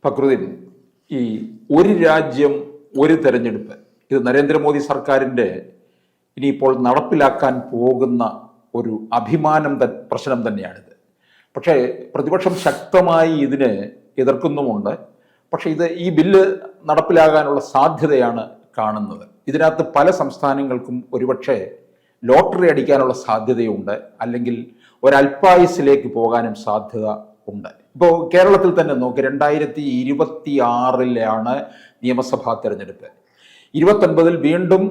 ഫക്രുദ്ദീൻ, ഈ ഒരു രാജ്യം ഒരു തെരഞ്ഞെടുപ്പ്, ഇത് നരേന്ദ്രമോദി സർക്കാരിൻ്റെ ഇനിയിപ്പോൾ നടപ്പിലാക്കാൻ പോകുന്ന ഒരു പ്രശ്നം തന്നെയാണിത്. പക്ഷേ പ്രതിപക്ഷം ശക്തമായി ഇതിനെ എതിർക്കുന്നുമുണ്ട്. പക്ഷേ ഈ ബില്ല് നടപ്പിലാകാനുള്ള സാധ്യതയാണ് കാണുന്നത്. ഇതിനകത്ത് പല സംസ്ഥാനങ്ങൾക്കും ഒരുപക്ഷെ ലോട്ടറി അടിക്കാനുള്ള സാധ്യതയുണ്ട്, അല്ലെങ്കിൽ ഒരൽപായുസിലേക്ക് പോകാനും സാധ്യത ഉണ്ട്. ഇപ്പോൾ കേരളത്തിൽ തന്നെ നോക്കി, 2026 നിയമസഭാ തെരഞ്ഞെടുപ്പ്. 29 വീണ്ടും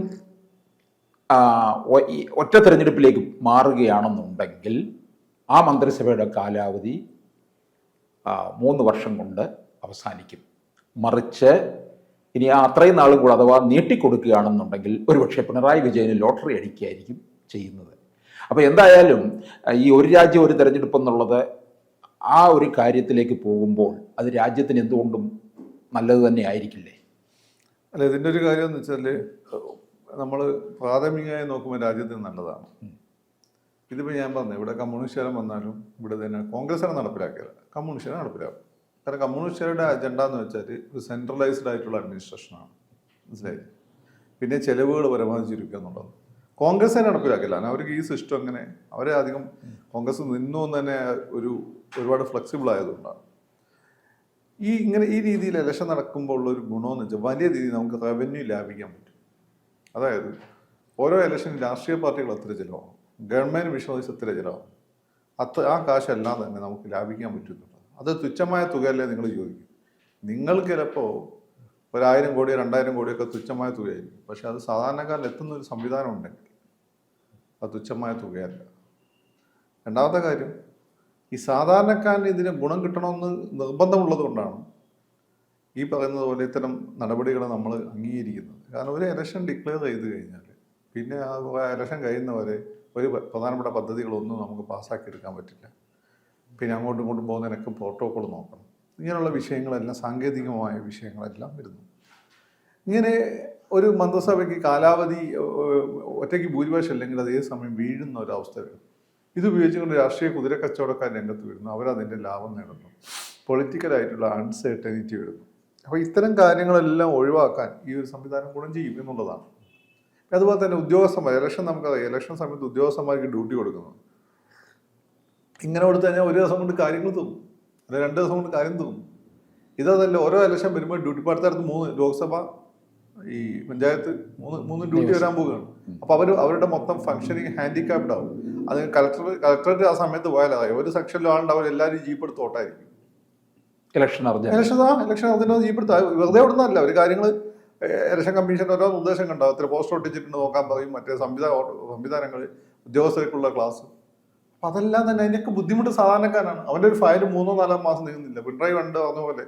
ഒറ്റ തെരഞ്ഞെടുപ്പിലേക്ക് മാറുകയാണെന്നുണ്ടെങ്കിൽ ആ മന്ത്രിസഭയുടെ കാലാവധി 3 വർഷം കൊണ്ട് അവസാനിക്കും. മറിച്ച് ഇനി അത്രയും നാളും കൂടെ അഥവാ നീട്ടിക്കൊടുക്കുകയാണെന്നുണ്ടെങ്കിൽ ഒരുപക്ഷെ പിണറായി വിജയന് ലോട്ടറി അടിക്കുകയായിരിക്കും ചെയ്യുന്നത്. അപ്പോൾ എന്തായാലും ഈ ഒരു രാജ്യം ഒരു തെരഞ്ഞെടുപ്പ് എന്നുള്ളത് ആ ഒരു കാര്യത്തിലേക്ക് പോകുമ്പോൾ അത് രാജ്യത്തിന് എന്തുകൊണ്ടും നല്ലത് തന്നെ ആയിരിക്കില്ലേ? അല്ല, ഇതിൻ്റെ ഒരു കാര്യം എന്ന് വെച്ചാൽ നമ്മൾ പ്രാഥമികമായി നോക്കുമ്പോൾ രാജ്യത്തിന് നല്ലതാണ്. ഇതിപ്പോൾ ഞാൻ പറഞ്ഞു, ഇവിടെ കമ്മ്യൂണിസ്റ്റുകാരൻ വന്നാലും ഇവിടെ തന്നെ കോൺഗ്രസ്സാണ് നടപ്പിലാക്കിയത്, കമ്മ്യൂണിസ്റ്റുകാരെ നടപ്പിലാക്കും. കാരണം കമ്മ്യൂണിസ്റ്റുകാരുടെ അജണ്ട എന്ന് വെച്ചാൽ ഒരു സെൻട്രലൈസ്ഡ് ആയിട്ടുള്ള അഡ്മിനിസ്ട്രേഷനാണ്, മനസ്സിലായി. പിന്നെ ചെലവുകൾ പരമാവധി ചുരുക്കുക എന്നുള്ളത് കോൺഗ്രസ് നടപ്പിലാക്കില്ല. കാരണം അവർക്ക് ഈ സിസ്റ്റം അങ്ങനെ അവരെ അധികം കോൺഗ്രസ് നിന്നും തന്നെ ഒരുപാട് ഫ്ലെക്സിബിൾ ആയതുകൊണ്ടാണ്. ഈ രീതിയിൽ ഇലക്ഷൻ നടക്കുമ്പോൾ ഉള്ളൊരു ഗുണമെന്ന് വെച്ചാൽ വലിയ രീതിയിൽ നമുക്ക് റവന്യൂ ലാഭിക്കാൻ പറ്റും. അതായത് ഓരോ ഇലക്ഷനും രാഷ്ട്രീയ പാർട്ടികൾ എത്ര ചിലവാകും, ഗവൺമെൻറ് വിശ്വസിച്ച് എത്ര ചിലവാകും, ആ കാശെല്ലാം തന്നെ നമുക്ക് ലാഭിക്കാൻ പറ്റുന്നുണ്ട്. അത് തുച്ഛമായ തുകയല്ലേ നിങ്ങൾ ചോദിക്കും. നിങ്ങൾക്ക് ചിലപ്പോൾ 1000 കോടിയോ 2000 കോടിയൊക്കെ തുച്ഛമായ തുകയായിരിക്കും. പക്ഷെ അത് സാധാരണക്കാരിൽ എത്തുന്ന ഒരു സംവിധാനം ഉണ്ടെങ്കിൽ അത് തുച്ഛമായ തുകയല്ല. രണ്ടാമത്തെ കാര്യം, ഈ സാധാരണക്കാരന് ഇതിന് ഗുണം കിട്ടണമെന്ന് നിർബന്ധമുള്ളത് കൊണ്ടാണ് ഈ പറയുന്നത് പോലെ ഇത്തരം നടപടികൾ നമ്മൾ അംഗീകരിക്കുന്നത്. കാരണം ഒരു ഇലക്ഷൻ ഡിക്ലെയർ ചെയ്ത് കഴിഞ്ഞാൽ പിന്നെ ആ ഇലക്ഷൻ കഴിയുന്നവരെ ഒരു പ്രധാനപ്പെട്ട പദ്ധതികളൊന്നും നമുക്ക് പാസ്സാക്കിയെടുക്കാൻ പറ്റില്ല. പിന്നെ അങ്ങോട്ടും ഇങ്ങോട്ടും പോകുന്നതിനൊക്കെ പ്രോട്ടോക്കോൾ നോക്കണം. ഇങ്ങനെയുള്ള വിഷയങ്ങളെല്ലാം സാങ്കേതികമായ വിഷയങ്ങളെല്ലാം വരുന്നു. ഇങ്ങനെ ഒരു മന്ത്രിസഭയ്ക്ക് കാലാവധി ഒറ്റയ്ക്ക് ഭൂരിപക്ഷം അല്ലെങ്കിൽ അതേ സമയം വീഴുന്ന ഒരവസ്ഥ വരും. ഇത് ഉപയോഗിച്ചുകൊണ്ട് രാഷ്ട്രീയ കുതിരക്കച്ചവടക്കാർ രംഗത്ത് വരുന്നു, അവരതിൻ്റെ ലാഭം നേടുന്നു, പൊളിറ്റിക്കലായിട്ടുള്ള അൺസർട്ടനിറ്റി വരുന്നു. അപ്പോൾ ഇത്തരം കാര്യങ്ങളെല്ലാം ഒഴിവാക്കാൻ ഈ ഒരു സംവിധാനം ഗുണം ചെയ്യും എന്നുള്ളതാണ്. അതുപോലെ തന്നെ ഉദ്യോഗസ്ഥന്മാർ, ഇലക്ഷൻ നമുക്കറിയാം, ഇലക്ഷൻ സമയത്ത് ഉദ്യോഗസ്ഥന്മാർക്ക് ഡ്യൂട്ടി കൊടുക്കുന്നു. ഇങ്ങനെ കൊടുത്തു കഴിഞ്ഞാൽ ഒരു ദിവസം കൊണ്ട് കാര്യങ്ങൾ തോന്നും, അല്ലെ 2 ദിവസം കൊണ്ട് കാര്യം തോന്നും. ഇതല്ല, ഓരോ ഇലക്ഷൻ വരുമ്പോൾ ഡ്യൂട്ടി ഇപ്പോൾ അടുത്തടുത്ത് 3 ലോക്സഭ, ഈ പഞ്ചായത്ത് 3 ഡ്യൂട്ടി വരാൻ പോവുകയാണ്. അപ്പോൾ അവരുടെ മൊത്തം ഫംഗ്ഷനിങ് ഹാൻഡിക്യാപ്ഡ് ആവും. അത് കളക്ടറേറ്റ് ആ സമയത്ത് പോയാലായി ഒരു സെക്ഷനിലും ആളുണ്ടാവും, എല്ലാവരും ജീപ്പ് എടുത്ത് ഓട്ടായിരിക്കും. ഇലക്ഷൻ അതിനകത്ത് ജീപ്പ് എടുത്ത് വെറുതെ വിടുന്നതല്ല, ഒരു കാര്യങ്ങൾ ഇലക്ഷൻ കമ്മീഷൻ ഓരോ നിർദ്ദേശം കണ്ടാവും. ഇത്ര പോസ്റ്റർ ഒട്ടിച്ചിട്ടുണ്ട് നോക്കാൻ പറയും, മറ്റേ സംവിധാനങ്ങൾ, ഉദ്യോഗസ്ഥർക്കുള്ള ക്ലാസ്. അപ്പം അതെല്ലാം തന്നെ അതിൻ്റെയൊക്കെ ബുദ്ധിമുട്ട് സാധാരണക്കാരാണ്. അവൻ്റെ ഒരു ഫയൽ 3-4 മാസം നീങ്ങുന്നില്ല. പിണറായി പറഞ്ഞ പോലെ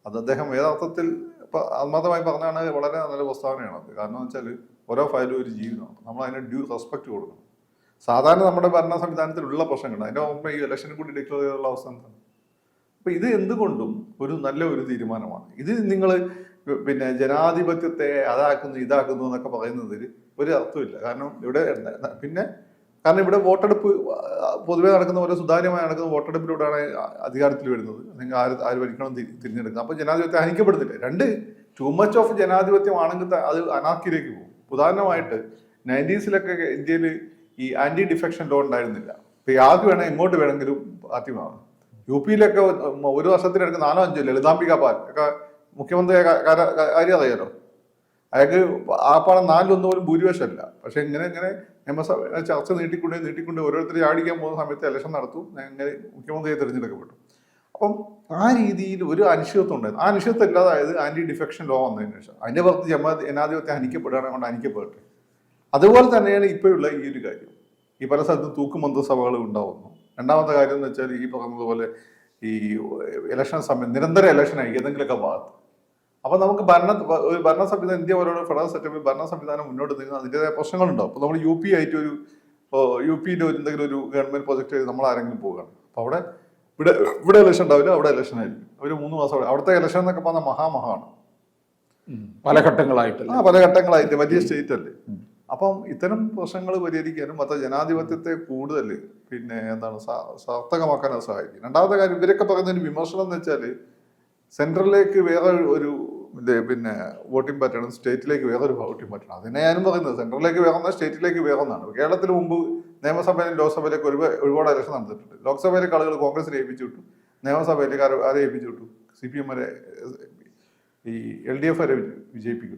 അത് അദ്ദേഹം യഥാർത്ഥത്തിൽ ഇപ്പം ആത്മാർത്ഥമായി പറഞ്ഞാണ് വളരെ നല്ല പ്രസ്താവനയാണ് അത്. കാരണം എന്ന് വെച്ചാൽ ഓരോ ഫയലും ഒരു ജീവിതമാണ്, നമ്മൾ അതിന് ഡ്യൂ റെസ്പെക്ട് കൊടുക്കണം. സാധാരണ നമ്മുടെ ഭരണ സംവിധാനത്തിലുള്ള പ്രശ്നങ്ങളുണ്ട്, അതിൻ്റെ മുമ്പ് ഈ ഇലക്ഷനെ കൂടി ഡിക്ലെയർ ചെയ്തുള്ള അവസ്ഥ എന്താണ്? അപ്പം ഇത് എന്തുകൊണ്ടും നല്ല ഒരു തീരുമാനമാണ്. ഇത് നിങ്ങൾ പിന്നെ ജനാധിപത്യത്തെ ഇതാക്കുന്നു എന്നൊക്കെ പറയുന്നതിൽ ഒരു അർത്ഥമില്ല. കാരണം ഇവിടെ വോട്ടെടുപ്പ് പൊതുവെ നടക്കുന്ന പോലെ സുതാര്യമായി നടക്കുന്ന വോട്ടെടുപ്പിലൂടെയാണ് അധികാരത്തിൽ വരുന്നത്. നിങ്ങൾ ആര് ഭരിക്കണം തിരഞ്ഞെടുക്കുന്നത്. അപ്പോൾ ജനാധിപത്യം ഹനിക്കപ്പെടുന്നില്ല. 2 ടു മച്ച് ഓഫ് ജനാധിപത്യം ആണെങ്കിൽ അത് അനാർക്കിയിലേക്ക് പോകും. ഉദാഹരണമായിട്ട് 90s ഇന്ത്യയിൽ ഈ ആന്റി ഡിഫെക്ഷൻ ലോ ഉണ്ടായിരുന്നില്ല. ഇപ്പോൾ ആർക്ക് വേണം എങ്ങോട്ട് വേണമെങ്കിലും പാർട്ടി മാറും. UP-യിലൊക്കെ ഒരു വർഷത്തിനെടുക്ക് 4-5 ലളിതാംബിക പാൽ ഒക്കെ മുഖ്യമന്ത്രി കാര്യം അറിയാലോ. അയാൾക്ക് ആ പണം 4-1 പോലും ഭൂരിപക്ഷമല്ല. പക്ഷെ ഇങ്ങനെ നിയമസഭ ചർച്ച നീട്ടിക്കൊണ്ട് ഓരോരുത്തർ ചാടിക്കാൻ പോകുന്ന സമയത്ത് ഇലക്ഷൻ നടത്തും, അങ്ങനെ മുഖ്യമന്ത്രിയെ തിരഞ്ഞെടുക്കപ്പെട്ടു. അപ്പം ആ രീതിയിൽ ഒരു അനിശ്ചിതത്വം ഉണ്ടായിരുന്നു. ആ അനിശ്ചിതത്വം ഇല്ലാതായത് ആന്റി ഡിഫെക്ഷൻ ലോ വന്നതിന് ശേഷം. അതിൻ്റെ പുറത്ത് ജനാധിപത്യം ഹനിക്കപ്പെടുകയാണ്, കൊണ്ട് ഹനിക്കപ്പെടട്ടെ. അതുപോലെ തന്നെയാണ് ഇപ്പോഴുള്ള ഈ ഒരു കാര്യം. ഈ പല സ്ഥലത്തും തൂക്കുമന്ത്രിസഭകൾ ഉണ്ടാവുന്നു. രണ്ടാമത്തെ കാര്യം എന്ന് വെച്ചാൽ ഈ പറഞ്ഞതുപോലെ ഈ ഇലക്ഷൻ സമയം നിരന്തര ഇലക്ഷനായി ഏതെങ്കിലുമൊക്കെ ഭാഗത്ത്. അപ്പോൾ നമുക്ക് ഭരണ സംവിധാനം, ഇന്ത്യ പോലുള്ള ഫെഡറൽ സെറ്റപ്പിൽ ഭരണ സംവിധാനം മുന്നോട്ട് നീങ്ങുന്ന അതിൻ്റെതായ പ്രശ്നങ്ങളുണ്ടാവും. അപ്പോൾ നമ്മൾ UP ആയിട്ട് UP-യിൽ എന്തെങ്കിലും ഒരു ഗവൺമെന്റ് പ്രൊജക്ട് ചെയ്ത് നമ്മൾ ആരെങ്കിലും പോവുകയാണ്. അപ്പോൾ ഇവിടെ ഇലക്ഷൻ ഉണ്ടാവില്ല, അവിടെ ഇലക്ഷൻ ആയിരിക്കും. അവർ 3 മാസം അവിടുത്തെ ഇലക്ഷൻ എന്നൊക്കെ പറഞ്ഞാൽ മഹാണ്. പല ഘട്ടങ്ങളായിട്ട് വലിയ സ്റ്റേറ്റ് അല്ലേ. അപ്പം ഇത്തരം പ്രശ്നങ്ങൾ പരിഹരിക്കാനും മറ്റേ ജനാധിപത്യത്തെ കൂടുതൽ സാർത്ഥകമാക്കാൻ അത് സഹായിക്കും. രണ്ടാമത്തെ കാര്യം, ഇവരൊക്കെ പറയുന്ന ഒരു വിമർശനം എന്ന് വെച്ചാൽ സെൻട്രലിലേക്ക് വേറെ ഒരു പിന്നെ വോട്ടിംഗ് പാറ്റേൺ, സ്റ്റേറ്റിലേക്ക് വേറൊരു വോട്ടിംഗ് പാറ്റേൺ. അതിനെ ഞാനും പറയുന്നത് സെൻട്രലിലേക്ക് വേറൊന്ന, സ്റ്റേറ്റിലേക്ക് വേറൊന്നാണ്. കേരളത്തിൽ മുമ്പ് നിയമസഭയിലും ലോക്സഭയിലേക്ക് ഒരുപാട് ഇലക്ഷൻ നടന്നിട്ടുണ്ട്. ലോക്സഭയിലേക്ക് ആളുകൾ കോൺഗ്രസിനെ ഏൽപ്പിച്ചു വിട്ടു, നിയമസഭയിലേക്ക് ആരെ ഏൽപ്പിച്ചു വിട്ടു, CPM വരെ, ഈ LDF വരെ വിജയിപ്പിച്ചു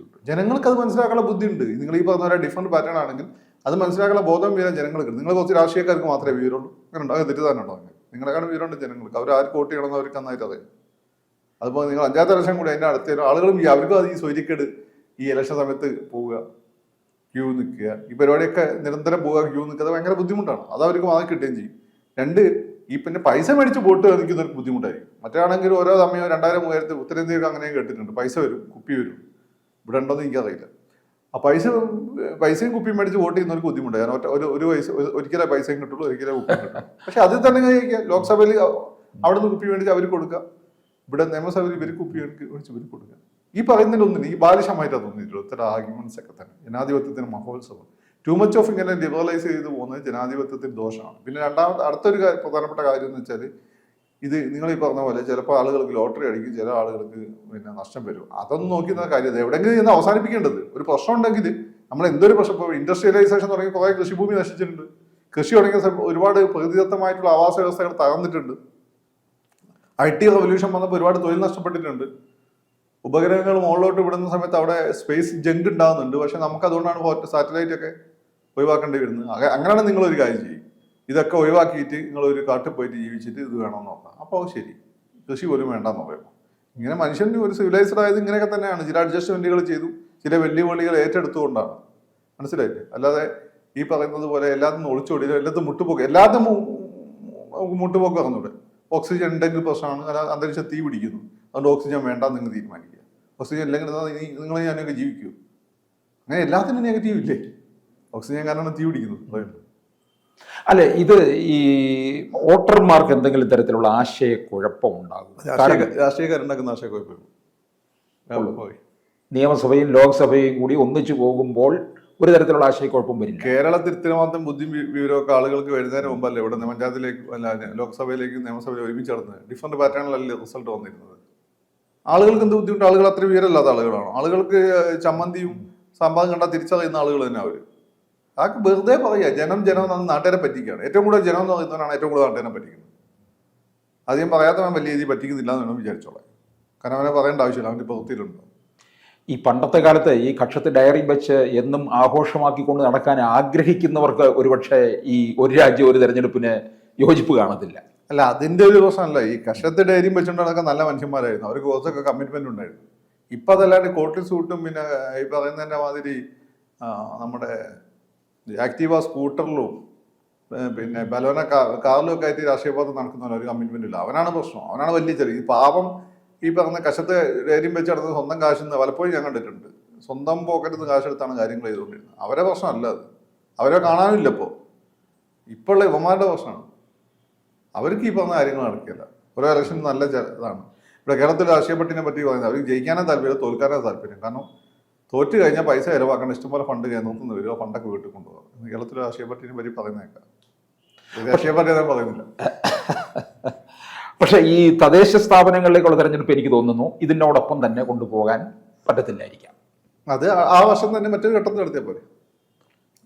വിട്ടു. ജനങ്ങൾക്ക് അത് മനസ്സിലാക്കാനുള്ള ബുദ്ധിയുണ്ട്. നിങ്ങൾ ഈ പറഞ്ഞ പോലെ ഡിഫറെന്റ് പാറ്റേൺ ആണെങ്കിൽ അത് മനസ്സിലാക്കാനുള്ള ബോധം വീരാൻ ജനങ്ങൾക്ക്. നിങ്ങൾ കുറച്ച് രാഷ്ട്രീയക്കാർക്ക് മാത്രമേ വിവരമുള്ളൂ, അങ്ങനെ ഉണ്ടോ? അത് തെറ്റിദ്ധാരണ ഉണ്ടോ? നിങ്ങളെക്കാണ് വിവരമുണ്ട് ജനങ്ങൾക്ക്. അവർ ആർക്ക് വോട്ട് ചെയ്യണമെന്ന് അവർക്ക് നന്നായിട്ട് അറിയാം. അതുപോലെ നിങ്ങൾ 5ാമത്തെ ഇലക്ഷൻ കൂടി അതിൻ്റെ അടുത്ത ആളുകളും അവർക്കും അത് ഈ സ്വൈര്യക്കേട്, ഈ ഇലക്ഷൻ സമയത്ത് പോവുക, ക്യൂ നിൽക്കുക, ഈ പരിപാടിയൊക്കെ നിരന്തരം പോവുക, ക്യൂ നിൽക്കുക, ഭയങ്കര ബുദ്ധിമുട്ടാണ്. അത് അവർക്ക് വാങ്ങി കിട്ടുകയും ചെയ്യും. 2, ഈ പിന്നെ പൈസ മേടിച്ച് വോട്ട് നിൽക്കുന്നവർക്ക് ബുദ്ധിമുട്ടായിരിക്കും. മറ്റാണെങ്കിൽ ഓരോ സമയം 2000, 3000 ഉത്തരേന്ത്യയൊക്കെ അങ്ങനെ കേട്ടിട്ടുണ്ട്. പൈസ വരും, കുപ്പി വരും. ഇവിടെ ഉണ്ടോന്ന് എനിക്കറിയില്ല. ആ പൈസയും കുപ്പിയും മേടിച്ച് വോട്ട് ചെയ്യുന്നവർക്ക് ബുദ്ധിമുട്ടാണ്. കാരണം ഒരു പൈസ ഒരിക്കലേ പൈസയും കിട്ടുള്ളൂ, ഒരിക്കലേ കുപ്പിയും കിട്ടും. പക്ഷെ അതിൽ തന്നെ കഴിക്കുക. ലോക്സഭയിൽ അവിടെ നിന്ന് കുപ്പി മേടിച്ച് അവർ കൊടുക്കുക, ഇവിടെ നിയമസഭയിൽ ഇവർ കുപ്പി മേടിച്ച് ഇവർ കൊടുക്കുക. ഈ പറയുന്നതിലൊന്നും ഈ ബാലിശമായിട്ടാണ് തോന്നിയിട്ടുള്ളത്. ഇത്തരം ആർഗ്യുമെന്റ്സ് ഒക്കെ തന്നെ ജനാധിപത്യത്തിന് മഹോത്സവം. ടു മച്ച് ഓഫ് ഇങ്ങനെ ലിബറലൈസ് ചെയ്ത് പോകുന്നത് ജനാധിപത്യത്തിന് ദോഷമാണ്. പിന്നെ അടുത്തൊരു പ്രധാനപ്പെട്ട കാര്യം എന്ന് വെച്ചാൽ, ഇത് നിങ്ങൾ ഈ പറഞ്ഞ പോലെ ചിലപ്പോൾ ആളുകൾക്ക് ലോട്ടറി അടിക്കും, ചില ആളുകൾക്ക് പിന്നെ നഷ്ടം വരും. അതൊന്നും നോക്കുന്ന കാര്യം എവിടെയെങ്കിലും ഇന്ന് അവസാനിപ്പിക്കേണ്ടത്. ഒരു പ്രശ്നം ഉണ്ടെങ്കിൽ നമ്മൾ എന്തൊരു പ്രശ്നം, ഇപ്പോൾ ഇൻഡസ്ട്രിയലൈസേഷൻ തുടങ്ങി കുറേ കൃഷിഭൂമി നശിച്ചിട്ടുണ്ട്. കൃഷി തുടങ്ങിയ ഒരുപാട് പ്രകൃതിദത്തമായിട്ടുള്ള ആവാസ വ്യവസ്ഥകൾ തകർന്നിട്ടുണ്ട്. IT റവല്യൂഷൻ വന്നപ്പോൾ ഒരുപാട് തൊഴിൽ നഷ്ടപ്പെട്ടിട്ടുണ്ട്. ഉപഗ്രഹങ്ങൾ മുകളിലോട്ട് വിടുന്ന സമയത്ത് അവിടെ സ്പേസ് ജങ്ക് ഉണ്ടാകുന്നുണ്ട്. പക്ഷെ നമുക്ക് അതുകൊണ്ടാണ് സാറ്റലൈറ്റ് ഒക്കെ ഒഴിവാക്കേണ്ടി വരുന്നത്. അങ്ങനെയാണ് നിങ്ങളൊരു കാര്യം ചെയ്യും, ഇതൊക്കെ ഒഴിവാക്കിയിട്ട് നിങ്ങളൊരു കാട്ടിൽ പോയിട്ട് ജീവിച്ചിട്ട് ഇത് വേണമെന്ന് നോക്കാം. അപ്പോൾ ശരി, കൃഷി പോലും വേണ്ടെന്ന് പറയുമ്പോൾ ഇങ്ങനെ മനുഷ്യൻ ഒരു സിവിലൈസ്ഡ് ആയത് ഇങ്ങനെയൊക്കെ തന്നെയാണ്. ചില അഡ്ജസ്റ്റ്മെന്റുകൾ ചെയ്തു, ചില വെല്ലുവിളികൾ ഏറ്റെടുത്തുകൊണ്ടാണ്. മനസ്സിലായില്ലേ? അല്ലാതെ ഈ പറയുന്നത് പോലെ എല്ലാത്തും ഒളിച്ചോടി, എല്ലാത്തും മുട്ടുപോക്ക്, എല്ലാത്തും മുട്ടുപോക്ക് പറഞ്ഞൂടെ. ഓക്സിജൻ ഉണ്ടെങ്കിൽ പ്രശ്നമാണ്, അല്ലാതെ അന്തരീക്ഷം തീ പിടിക്കുന്നു, അതുകൊണ്ട് ഓക്സിജൻ വേണ്ടാന്ന് നിങ്ങൾ തീരുമാനിക്കുക. ഓക്സിജൻ ഇല്ലെങ്കിൽ നിങ്ങൾ ഞാനൊക്കെ ജീവിക്കൂ? അങ്ങനെ എല്ലാത്തിനും നെഗറ്റീവ് ഇല്ലേ? ഓക്സിജൻ കാരണമാണ് തീ പിടിക്കുന്നത്. അല്ലെ, ഇത് ഈ വോട്ടർമാർക്ക് എന്തെങ്കിലും തരത്തിലുള്ള ആശയക്കുഴപ്പം ഉണ്ടാകും? രാഷ്ട്രീയക്കാരുണ്ടാക്കുന്ന ആശയക്കുഴപ്പം നിയമസഭയും ലോക്സഭയും കൂടി ഒന്നിച്ചു പോകുമ്പോൾ ഒരു തരത്തിലുള്ള ആശയക്കുഴപ്പം വരില്ല. കേരളത്തിൽ ഇത്രമാത്രം ബുദ്ധി വിവരമൊക്കെ ആളുകൾക്ക് വരുന്നതിന് മുമ്പല്ലേ ഇവിടെ പഞ്ചായത്തിലേക്ക് ലോക്സഭയിലേക്കും നിയമസഭയിലും ഒരുമിച്ച് നടന്നത്. ഡിഫറെന്റ് പാറ്റേണിലല്ലേ റിസൾട്ട് വന്നിരുന്നത്. ആളുകൾക്ക് എന്ത് ബുദ്ധിമുട്ട്? ആളുകൾ അത്രയും വിവരമില്ലാത്ത ആളുകളാണോ? ആളുകൾക്ക് ചമ്മന്തിയും സാമ്പാറും കണ്ടാൽ തിരിച്ചറിയുന്ന ആളുകൾ തന്നെ അവർ. അതൊക്കെ വെറുതെ പറയുക. ജനം നാട്ടുകാരെ പറ്റിക്കുകയാണ്. ഏറ്റവും കൂടുതൽ ജനം എന്ന് പറയുന്നവനാണ് ഏറ്റവും കൂടുതൽ നാട്ടുകാരെ പറ്റിക്കുന്നത്. അധികം പറയാത്തവൻ വലിയ രീതിയിൽ പറ്റിക്കുന്നില്ല എന്ന് വേണം വിചാരിച്ചോളാം. കാരണം അവനെ പറയേണ്ട ആവശ്യമില്ല, അവൻ്റെ പ്രവൃത്തിയിലുണ്ടോ. ഈ പണ്ടത്തെ കാലത്ത് ഈ കക്ഷത്ത് ഡയറി വെച്ച് എന്നും ആഘോഷമാക്കിക്കൊണ്ട് നടക്കാൻ ആഗ്രഹിക്കുന്നവർക്ക് ഒരുപക്ഷെ ഈ ഒരു രാജ്യം ഒരു തെരഞ്ഞെടുപ്പിന് യോജിപ്പ് കാണത്തില്ല. അല്ല, അതിൻ്റെ ഒരു പ്രശ്നമല്ല. ഈ കക്ഷത്ത് ഡയറിയും വെച്ചുകൊണ്ട് നടക്കാൻ നല്ല മനുഷ്യന്മാരായിരുന്നു, അവർക്ക് കുറച്ചൊക്കെ കമ്മിറ്റ്മെന്റ് ഉണ്ടായിരുന്നു. ഇപ്പം അതല്ലാണ്ട് കോട്ടിൽ സൂട്ടും പിന്നെ ഈ പറയുന്നതിൻ്റെ മാതിരി നമ്മുടെ ആക്റ്റീവ സ്കൂട്ടറിലും പിന്നെ ബലോന കാറിലും ഒക്കെ ആയിട്ട് രാഷ്ട്രീയ പാർട്ടി നടക്കുന്നവർ ഒരു കമ്മിറ്റ്മെന്റ് ഇല്ല. അവനാണ് പ്രശ്നം, അവനാണ് വലിയ ചെറിയ. ഈ പാപം ഈ പറഞ്ഞ കശത്ത് ഡയറിയും വെച്ച് നടന്നത് സ്വന്തം കാശിന്ന് പലപ്പോഴും ഞാൻ കണ്ടിട്ടുണ്ട്. സ്വന്തം പോക്കറ്റിൽ നിന്ന് കാശെടുത്താണ് കാര്യങ്ങൾ ചെയ്തുകൊണ്ടിരുന്നത്. അവരെ പ്രശ്നമല്ല അത്, അവരെ കാണാനില്ല. ഇപ്പോൾ ഉള്ള യുവമാരുടെ പ്രശ്നമാണ്. അവർക്ക് ഈ പറഞ്ഞ കാര്യങ്ങൾ നടക്കില്ല. ഓരോ ഇലക്ഷൻ നല്ല ഇതാണ്. ഇവിടെ കേരളത്തിലെ രാഷ്ട്രീയ പട്ടിനെ പറ്റി പറയുന്നത് അവർക്ക് ജയിക്കാനേ താല്പര്യം, തോൽക്കാനേ താല്പര്യം. കാരണം തോറ്റ് കഴിഞ്ഞാൽ പൈസ ചിലവാക്കേണ്ട ഇഷ്ടംപോലെ ഫണ്ട് കേന്ദ്രത്തിൽ നിന്ന് വരിക, ഫണ്ടൊക്കെ വീട്ടിൽ കൊണ്ടുപോകാം. കേരളത്തിലെ രാഷ്ട്രീയ പട്ടിനെ പറ്റി പറയുന്നേക്കാം. രാഷ്ട്രീയ പാർട്ടി ഞാൻ പറയുന്നില്ല. പക്ഷെ ഈ തദ്ദേശ സ്ഥാപനങ്ങളിലേക്കുള്ള തെരഞ്ഞെടുപ്പ് എനിക്ക് തോന്നുന്നു ഇതിനോടൊപ്പം തന്നെ കൊണ്ടുപോകാൻ പറ്റത്തില്ലായിരിക്കാം. അത് ആ വർഷം തന്നെ മറ്റൊരു ഘട്ടത്തിൽ നടത്തിയാൽ പോലെ.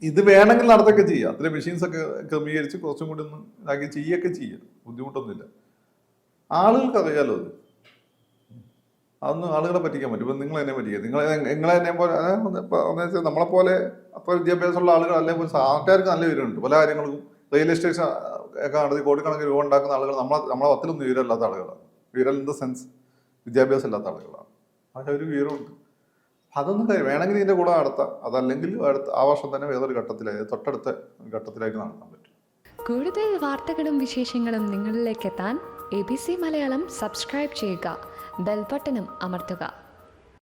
ഇത് വേണമെങ്കിൽ നടത്തൊക്കെ ചെയ്യാം. അത്രയും മെഷീൻസ് ഒക്കെ ക്രമീകരിച്ച് കുറച്ചും കൂടി ഒന്ന് ഇതാക്കി ചെയ്യൊക്കെ ചെയ്യാം, ബുദ്ധിമുട്ടൊന്നുമില്ല. ആളുകൾക്ക് അറിയാലോ അത്. അതൊന്നും ആളുകളെ പറ്റിക്കാൻ പറ്റും. ഇപ്പം നിങ്ങൾ എന്നെ പറ്റിക്കുക, നിങ്ങളെ എന്നെ പോലെ നമ്മളെപ്പോലെ അത്ര വിദ്യാഭ്യാസമുള്ള ആളുകൾ അല്ലെങ്കിൽ നാട്ടുകാർക്ക് നല്ല വിവരമുണ്ട് പല കാര്യങ്ങൾക്കും. റിയൽ എസ്റ്റേറ്റ് ഒക്കെ നടത്തി കോടിക്കണക്കിന് രൂപ ഉണ്ടാക്കുന്ന ആളുകൾ നമ്മളെ പത്തിലൊന്നും വിവരമില്ലാത്ത ആളുകളാണ്. വിവരം ഇൻ ദ സെൻസ് വിദ്യാഭ്യാസം ഇല്ലാത്ത ആളുകളാണ്. പക്ഷെ ഒരു വിവരമുണ്ട്. അതൊന്നും വേണമെങ്കിൽ ഇതിൻ്റെ കൂടെ നടത്താം. അതല്ലെങ്കിൽ ആ വർഷം തന്നെ വേറൊരു ഘട്ടത്തിലായി തൊട്ടടുത്ത ഘട്ടത്തിലായിട്ട് നടത്താൻ പറ്റും. കൂടുതൽ വാർത്തകളും വിശേഷങ്ങളും നിങ്ങളിലേക്ക് എത്താൻ ABC മലയാളം സബ്സ്ക്രൈബ് ചെയ്യുക, ബെൽ ബട്ടണും അമർത്തുക.